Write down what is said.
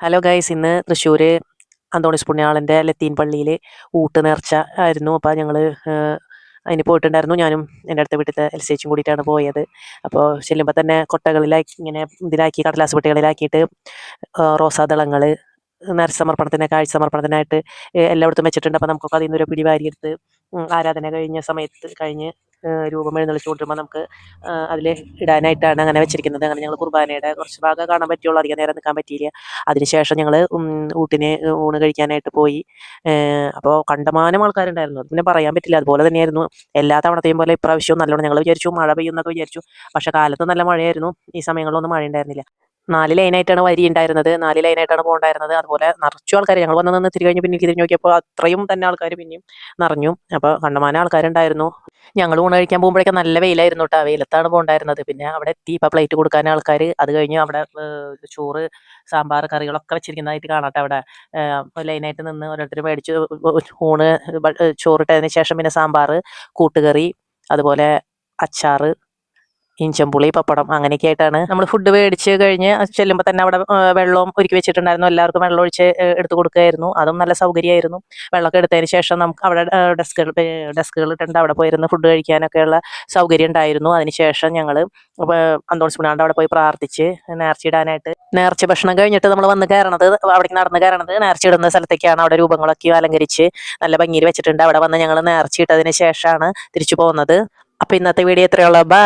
Hello guys, ഇന്ന് തൃശ്ശൂർ അന്തോണീസ് പുണ്യാളൻ്റെ ലത്തീൻ പള്ളിയിൽ ഊട്ട് നേർച്ച ആയിരുന്നു. അപ്പോൾ ഞങ്ങൾ അതിന് പോയിട്ടുണ്ടായിരുന്നു. ഞാനും എൻ്റെ അടുത്ത വീട്ടിലത്തെ എൽസേച്ചും കൂടിയിട്ടാണ് പോയത്. അപ്പോൾ ചെല്ലുമ്പോൾ തന്നെ കൊട്ടകളിലാക്കി ഇങ്ങനെ ഇതിലാക്കി കടലാസ് പെട്ടികളിലാക്കിയിട്ട് റോസാദളങ്ങൾ നേർച്ച സമർപ്പണത്തിന് കാഴ്ച സമർപ്പണത്തിനായിട്ട് എല്ലായിടത്തും വെച്ചിട്ടുണ്ട്. അപ്പോൾ നമുക്കൊക്കെ അതിൽ നിന്നൊരു പിടി വാരിയെടുത്ത് ആരാധന കഴിഞ്ഞ സമയത്ത് കഴിഞ്ഞ് രൂപം എഴുന്നള്ളിച്ച് കൊണ്ടുവരുമ്പോൾ നമുക്ക് അതിൽ ഇടാനായിട്ടാണ് അങ്ങനെ വെച്ചിരിക്കുന്നത്. അങ്ങനെ ഞങ്ങൾ കുർബാനയുടെ കുറച്ച് ഭാഗം കാണാൻ പറ്റുള്ളൂ, അധികം നേരം നിൽക്കാൻ പറ്റിയില്ല. അതിനുശേഷം ഞങ്ങൾ ഊണ് കഴിക്കാനായിട്ട് പോയി. അപ്പോൾ കണ്ടമാനം ആൾക്കാരുണ്ടായിരുന്നു. അത് പിന്നെ പറയാൻ പറ്റില്ല, അതുപോലെ തന്നെയായിരുന്നു എല്ലാ തവണത്തെയും പോലെ ഇപ്രാവശ്യവും നല്ലോണം. ഞങ്ങൾ വിചാരിച്ചു മഴ പെയ്യുന്നൊക്കെ വിചാരിച്ചു, പക്ഷേ കാലത്ത് നല്ല മഴയായിരുന്നു. ഈ സമയങ്ങളിലൊന്നും മഴ ഉണ്ടായിരുന്നില്ല. 4 ലൈനായിട്ടാണ് വരി ഉണ്ടായിരുന്നത്, 4 ലൈനായിട്ടാണ് പോകേണ്ടായിരുന്നത്. അതുപോലെ നിറച്ചു ആൾക്കാർ. ഞങ്ങൾ വന്ന് നിന്ന് തിരികെ കഴിഞ്ഞ് പിന്നെ തിരിഞ്ഞ് നോക്കിയപ്പോൾ അത്രയും തന്നെ ആൾക്കാർ പിന്നെയും നിറഞ്ഞു. അപ്പോൾ കണ്ടമാനം ആൾക്കാരുണ്ടായിരുന്നു. ഞങ്ങൾ ഊണ് കഴിക്കാൻ പോകുമ്പോഴേക്കും നല്ല വെയിലായിരുന്നു കേട്ടോ. വെയിലത്താണ് പോകേണ്ടായിരുന്നത്. പിന്നെ അവിടെ എത്തി ഇപ്പോൾ പ്ലേറ്റ് കൊടുക്കാൻ ആൾക്കാർ. അത് കഴിഞ്ഞ് അവിടെ ചോറ്, സാമ്പാർ, കറികളൊക്കെ വെച്ചിരിക്കുന്നതായിട്ട് കാണട്ടെ. അവിടെ ലൈനായിട്ട് നിന്ന് ഓരോരുത്തർ മേടിച്ച് ഊണ് ചോറിട്ടതിന് ശേഷം പിന്നെ സാമ്പാർ, കൂട്ടുകറി, അതുപോലെ അച്ചാറ്, ഇഞ്ചമ്പുളി, പപ്പടം, അങ്ങനെയൊക്കെ ആയിട്ടാണ് നമ്മൾ ഫുഡ് മേടിച്ച് കഴിഞ്ഞ് ചെല്ലുമ്പോൾ തന്നെ അവിടെ വെള്ളവും ഒരുക്കി വെച്ചിട്ടുണ്ടായിരുന്നു. എല്ലാവർക്കും വെള്ളം ഒഴിച്ച് എടുത്ത് കൊടുക്കുകയായിരുന്നു. അതും നല്ല സൗകര്യമായിരുന്നു. വെള്ളമൊക്കെ എടുത്തതിന് ശേഷം നമുക്ക് അവിടെ ഡെസ്കുകൾ ഇട്ടുണ്ട്. അവിടെ പോയിരുന്ന് ഫുഡ് കഴിക്കാനൊക്കെയുള്ള സൗകര്യം ഉണ്ടായിരുന്നു. അതിനുശേഷം ഞങ്ങൾ അന്തോണിസ് പുണ്യാളൻ്റെ അവിടെ പോയി പ്രാർത്ഥിച്ച് നേർച്ചയിടാനായിട്ട് നേർച്ച ഭക്ഷണം കഴിഞ്ഞിട്ട് നമ്മൾ വന്ന് കയറണത്, അവിടേക്ക് നടന്ന് കയറണത് നേർച്ചയിടുന്ന സ്ഥലത്തേക്കാണ്. അവിടെ രൂപങ്ങളൊക്കെ അലങ്കരിച്ച് നല്ല ഭംഗിയിൽ വെച്ചിട്ടുണ്ട്. അവിടെ വന്ന് ഞങ്ങൾ നേർച്ചയിട്ടതിന് ശേഷമാണ് തിരിച്ചു പോകുന്നത്. അപ്പോൾ ഇന്നത്തെ വീഡിയോ ഇത്രയുള്ള. ബൈ.